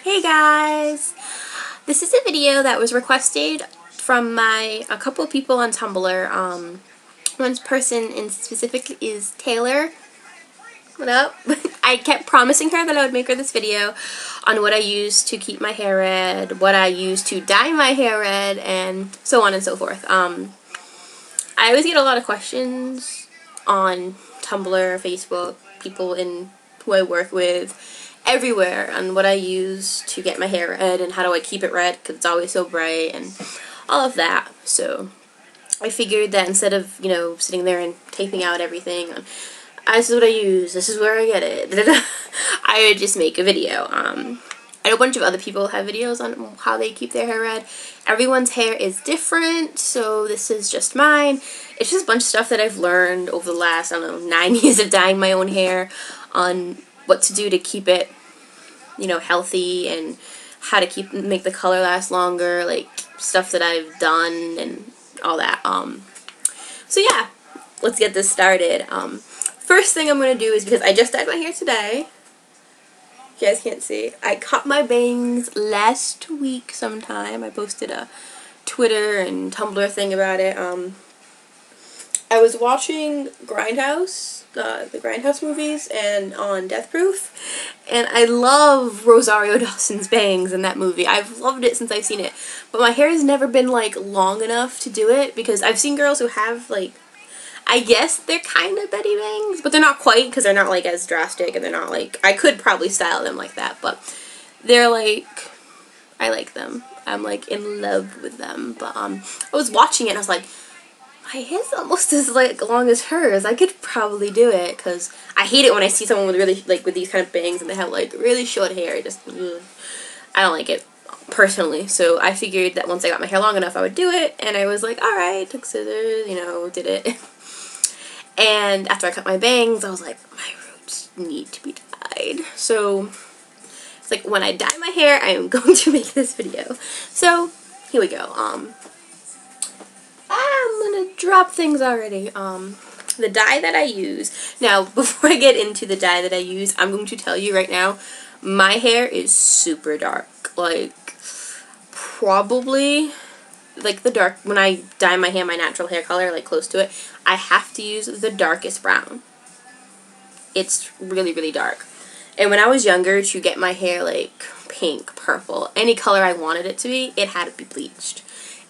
Hey guys! This is a video that was requested from a couple of people on Tumblr. One person in specific is Taylor. What up? I kept promising her that I would make her this video on what I use to keep my hair red, what I use to dye my hair red, and so on and so forth. I always get a lot of questions on Tumblr, Facebook, people who I work with, everywhere, on what I use to get my hair red and how do I keep it red because it's always so bright and all of that. So I figured that instead of, sitting there and taping out everything, this is what I use, this is where I get it, I would just make a video. I know a bunch of other people have videos on how they keep their hair red. Everyone's hair is different, so this is just mine. It's just a bunch of stuff that I've learned over the last, 9 years of dyeing my own hair on what to do to keep it, healthy, and how to make the color last longer, like stuff that I've done and all that. So yeah, let's get this started. First thing I'm going to do is, because I just dyed my hair today, you guys can't see, I cut my bangs last week sometime. I posted a Twitter and Tumblr thing about it. I was watching Grindhouse, the Grindhouse movies, and on Death Proof, and I love Rosario Dawson's bangs in that movie. I've loved it since I've seen it, but my hair has never been, long enough to do it, because I've seen girls who have, I guess they're kind of Betty bangs, but they're not quite, because they're not, as drastic, and they're not, I could probably style them like that, but they're, I like them. I'm, in love with them, but, I was watching it, and I was like, my hair's almost as long as hers. I could probably do it, because I hate it when I see someone with really, with these kind of bangs and they have, really short hair. I don't like it, personally. So I figured that once I got my hair long enough, I would do it, and I was like, alright, took scissors, did it. And after I cut my bangs, I was like, my roots need to be dyed. So it's like, when I dye my hair, I am going to make this video. So here we go. I'm gonna drop things already. The dye that I use. Now, before I get into the dye that I use, I'm going to tell you right now, my hair is super dark. Probably, the dark, when I dye my hair, my natural hair color, close to it, I have to use the darkest brown. It's really, really dark. And when I was younger, to get my hair, pink, purple, any color I wanted it to be, it had to be bleached.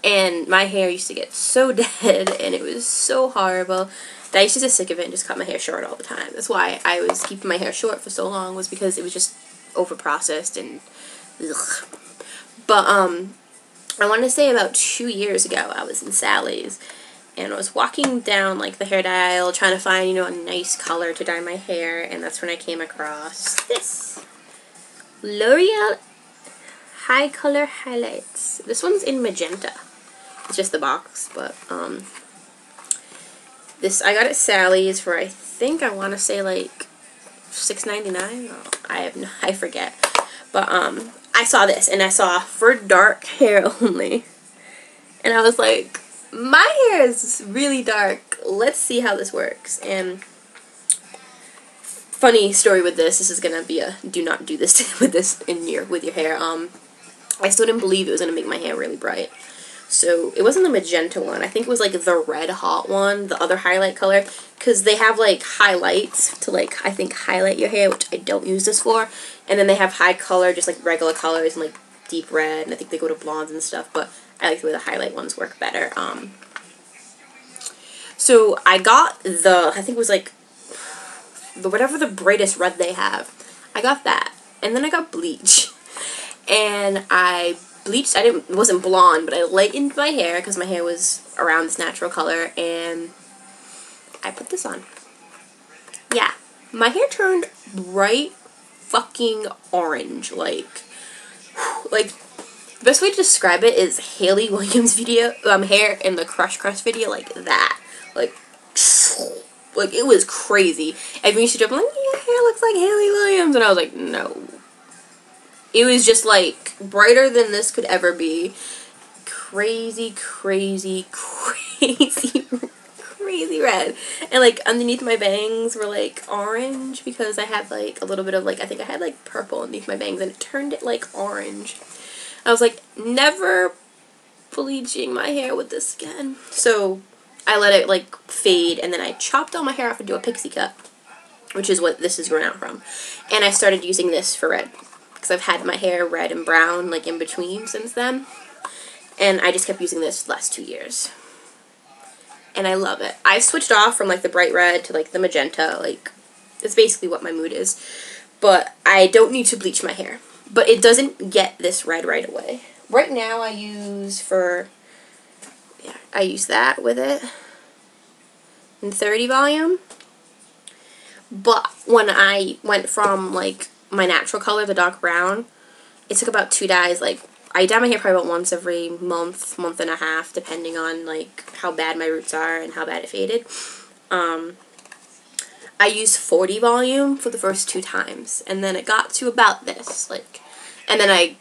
And my hair used to get so dead, and it was so horrible, that I used to get sick of it and just cut my hair short all the time. That's why I was keeping my hair short for so long, was because it was just over-processed and ugh. But, I want to say about 2 years ago, I was in Sally's, and I was walking down, the hair dye aisle, trying to find, a nice color to dye my hair, and that's when I came across this Loreal HICOLOR highlights. This one's in Magenta. It's just the box, but, this, I got at Sally's for, I think, I want to say, $6.99? Oh, I forget. But, I saw this, and I saw for dark hair only. And I was like, my hair is really dark. Let's see how this works. And funny story with this is gonna be a do not do this with your hair. I still didn't believe it was gonna make my hair really bright. So it wasn't the magenta one. I think it was the red hot one, the other highlight color, because they have highlights to I think highlight your hair, which I don't use this for. And then they have high color, just regular colors, and deep red, and I think they go to blondes and stuff, but I like the way the highlight ones work better. So I got I think it was whatever the brightest red they have. I got that, and then I got bleach, and I bleached. It wasn't blonde, but I lightened my hair because my hair was around this natural color, and I put this on. Yeah, my hair turned bright fucking orange, the best way to describe it is Hayley Williams' video, hair in the Crush video, that. It was crazy. Everyone used to joke, your hair looks like Hayley Williams, and I was like, no. It was just, brighter than this could ever be. Crazy, crazy, crazy, crazy red. And like underneath my bangs were like orange because I had like a little bit of like, I think I had like purple underneath my bangs and it turned it like orange. I was like, never bleaching my hair with this again. So I let it like fade and then I chopped all my hair off and do a pixie cut, which is what this is grown out from. And I started using this for red because I've had my hair red and brown like in between since then. And I just kept using this the last 2 years. And I love it. I've switched off from like the bright red to like the magenta. Like, it's basically what my mood is. But I don't need to bleach my hair. But it doesn't get this red right away. Right now I use that with it in 30 volume. But when I went from like my natural color, the dark brown, it took about 2 dyes. Like, I dye my hair probably about once every month, month and a half, depending on like how bad my roots are and how bad it faded. I used 40 volume for the first 2 times, and then it got to about this, like, and then I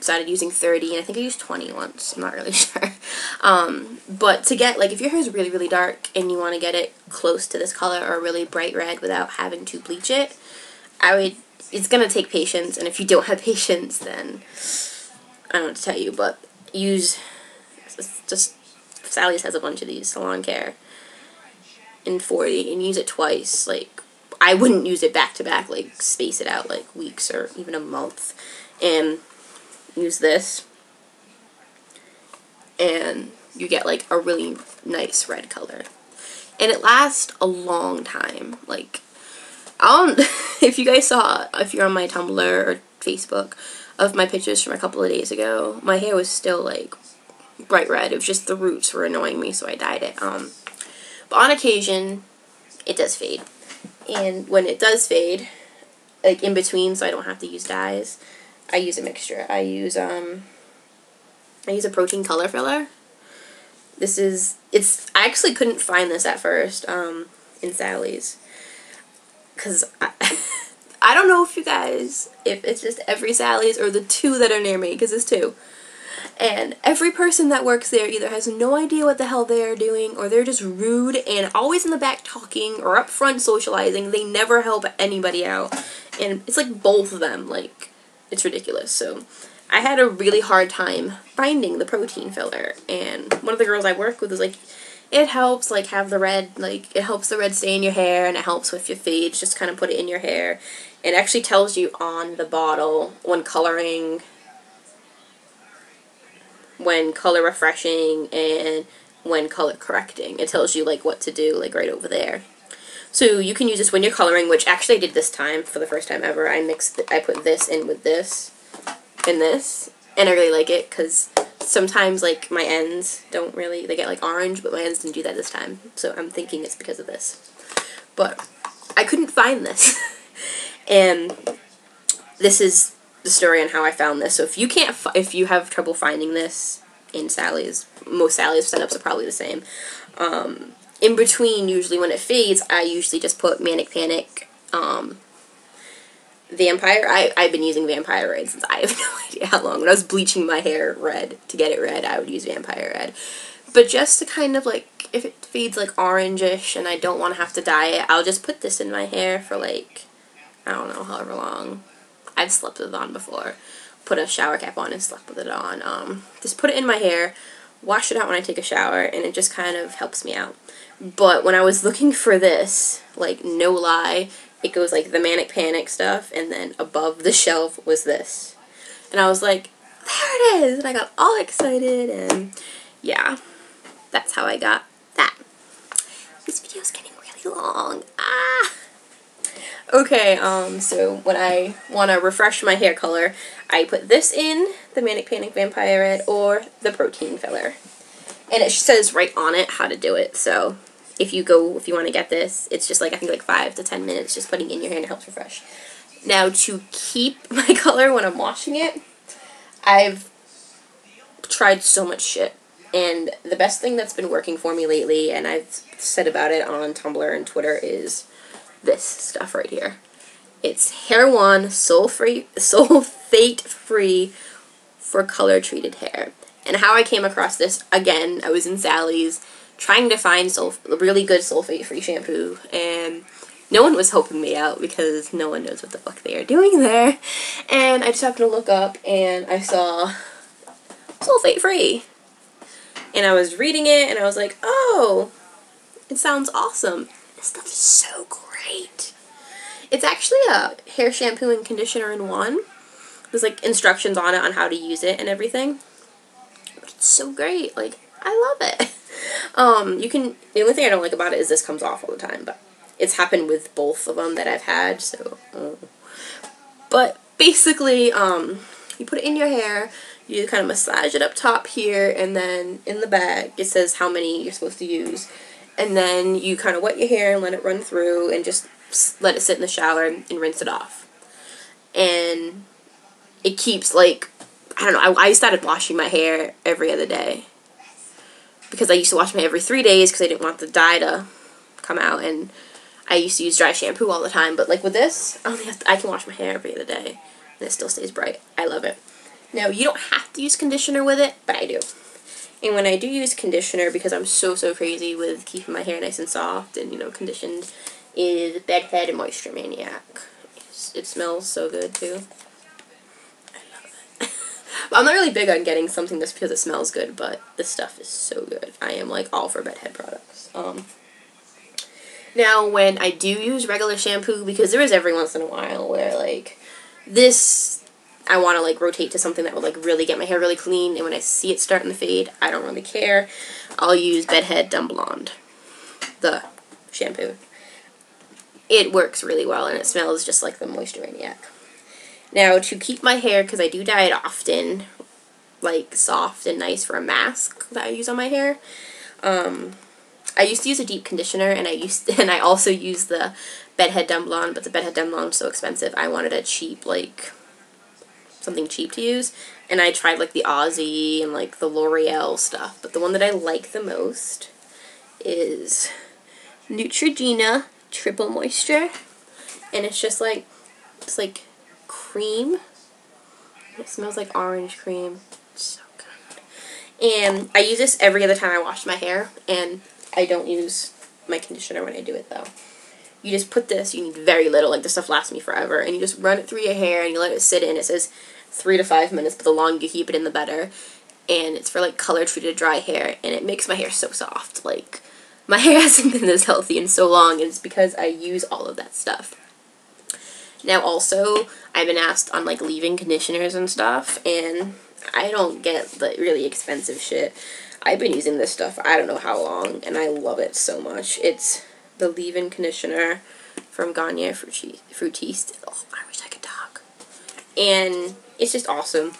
started using 30, and I think I used 20 once. I'm not really sure. But to get, like, if your hair is really, really dark and you want to get it close to this color or really bright red without having to bleach it, it's going to take patience, and if you don't have patience, then I don't know what to tell you, but use, just, Sally's has a bunch of these, Salon Care, in 40, and use it twice. Like, I wouldn't use it back to back, like, space it out, like, weeks or even a month, and use this, and you get, like, a really nice red color. And it lasts a long time. Like, if you guys saw, if you're on my Tumblr or Facebook, of my pictures from a couple of days ago, my hair was still, like, bright red. It was just the roots were annoying me, so I dyed it. But on occasion, it does fade. And when it does fade, like, in between, so I don't have to use dyes, I use a mixture. I use a protein color filler. I actually couldn't find this at first, in Sally's. Because I don't know if you guys, if it's just every Sally's or the 2 that are near me, because there's 2. And every person that works there either has no idea what the hell they're doing, or they're just rude and always in the back talking, or up front socializing. They never help anybody out. And it's like both of them. Like, it's ridiculous. So I had a really hard time finding the protein filler. And one of the girls I work with was like, it helps, like, have the red, like, it helps the red stay in your hair, and it helps with your fades, just kind of put it in your hair. It actually tells you on the bottle when coloring, when color refreshing, and when color correcting. It tells you, like, what to do, like, right over there. So you can use this when you're coloring, which actually I did this time for the first time ever. I put this in with this and this, and I really like it because sometimes, like, my ends don't really, they get, like, orange, but my ends didn't do that this time. So I'm thinking it's because of this. But I couldn't find this. And this is the story on how I found this. So if you have trouble finding this in Sally's, most Sally's setups are probably the same. In between, usually when it fades, I usually just put Manic Panic, Vampire. I've been using Vampire Red since I have no idea how long. When I was bleaching my hair red to get it red, I would use Vampire Red. But just to kind of, like, if it fades, like, orangish and I don't want to have to dye it, I'll just put this in my hair for, like, I don't know, however long. I've slept with it on before. Put a shower cap on and slept with it on. Just put it in my hair, wash it out when I take a shower, and it just kind of helps me out. But when I was looking for this, like, no lie, it goes, like, the Manic Panic stuff, and then above the shelf was this. And I was like, there it is! And I got all excited, and yeah, that's how I got that. This video's getting really long. Okay, so when I want to refresh my hair color, I put this in, the Manic Panic Vampire Red, or the protein filler. And it says right on it how to do it, so if you want to get this, it's just like, I think like 5 to 10 minutes just putting it in your hair and it helps refresh. Now, to keep my color when I'm washing it, I've tried so much shit. And the best thing that's been working for me lately, and I've said about it on Tumblr and Twitter, is this stuff right here. It's Hair One sulfate free for color treated hair. And how I came across this, again, I was in Sally's trying to find really good sulfate-free shampoo, and no one was helping me out because no one knows what the fuck they are doing there. And I just happened to look up and I saw sulfate-free. And I was reading it and I was like, oh, it sounds awesome. This stuff is so great. It's actually a hair shampoo and conditioner in one. There's like instructions on it on how to use it and everything. But it's so great. Like, I love it. The only thing I don't like about it is this comes off all the time, but it's happened with both of them that I've had, so. But basically, you put it in your hair, you kind of massage it up top here, and then in the bag it says how many you're supposed to use. And then you kind of wet your hair and let it run through and just let it sit in the shower and rinse it off. And it keeps, like, I don't know, I started washing my hair every other day. Because I used to wash my hair every 3 days because I didn't want the dye to come out, and I used to use dry shampoo all the time. But like with this, I can wash my hair every other day and it still stays bright. I love it. Now, you don't have to use conditioner with it, but I do. And when I do use conditioner, because I'm so crazy with keeping my hair nice and soft and, you know, conditioned, is Bed Head and Moisture Maniac. It smells so good too. I'm not really big on getting something just because it smells good, but this stuff is so good. I am like all for bedhead products. Now, when I do use regular shampoo, because there is every once in a while where like this, I want to like rotate to something that would like really get my hair really clean, and when I see it starting to fade, I don't really care. I'll use Bedhead Dumb Blonde, the shampoo. It works really well and it smells just like the Moisture Maniac. Now, to keep my hair, because I do dye it often, like soft and nice for a mask that I use on my hair, I used to use a deep conditioner, and I also use the Bedhead Dumb Blonde, but the Bedhead Dumb Blonde is so expensive, I wanted a cheap, like, something cheap to use, and I tried, like, the Aussie and, like, the Loreal stuff, but the one that I like the most is Neutrogena Triple Moisture, and it's just, like, it's, like, cream. It smells like orange cream. It's so good. And I use this every other time I wash my hair, and I don't use my conditioner when I do it though. You just put this, you need very little, like this stuff lasts me forever, and you just run it through your hair and you let it sit in. It says 3 to 5 minutes, but the longer you keep it in the better. And it's for like color treated dry hair, and it makes my hair so soft. Like, my hair hasn't been this healthy in so long, and it's because I use all of that stuff. Now also, I've been asked on like leave-in conditioners and stuff, and I don't get the really expensive shit. I've been using this stuff for I don't know how long, and I love it so much. It's the leave-in conditioner from Garnier Fructis. Oh, I wish I could talk. And it's just awesome.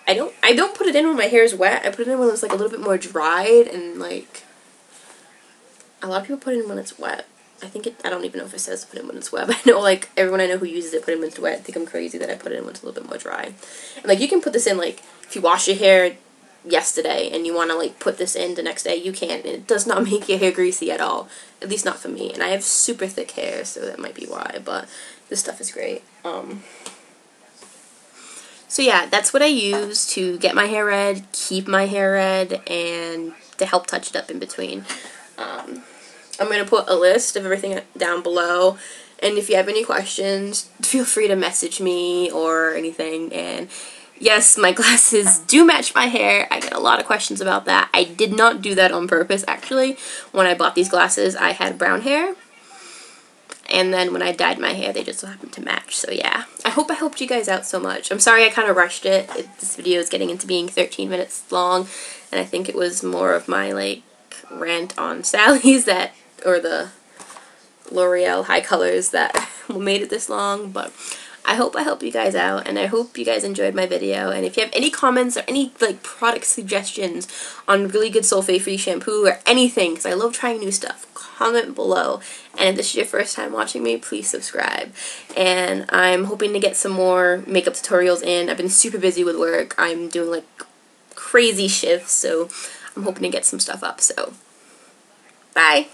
I don't put it in when my hair is wet. I put it in when it's like a little bit more dried, and like a lot of people put it in when it's wet. I don't even know if it says to put it in when it's wet, but I know, like, everyone I know who uses it put it in when it's wet. I think I'm crazy that I put it in when it's a little bit more dry. And, like, you can put this in, like, if you wash your hair yesterday and you want to, like, put this in the next day, you can. And it does not make your hair greasy at all. At least not for me. And I have super thick hair, so that might be why. But this stuff is great. So, yeah, that's what I use to get my hair red, keep my hair red, and to help touch it up in between. I'm going to put a list of everything down below, and if you have any questions, feel free to message me or anything. And yes, my glasses do match my hair. I get a lot of questions about that. I did not do that on purpose, actually. When I bought these glasses, I had brown hair, and then when I dyed my hair, they just so happened to match. So yeah, I hope I helped you guys out so much. I'm sorry I kind of rushed it. This video is getting into being 13 minutes long, and I think it was more of my, like, rant on Sally's or the L'Oreal HICOLORs that made it this long. But I hope I helped you guys out, and I hope you guys enjoyed my video. And if you have any comments or any like product suggestions on really good sulfate-free shampoo or anything, because I love trying new stuff, comment below. And if this is your first time watching me, please subscribe. And I'm hoping to get some more makeup tutorials in. I've been super busy with work. I'm doing like crazy shifts, so I'm hoping to get some stuff up. So bye.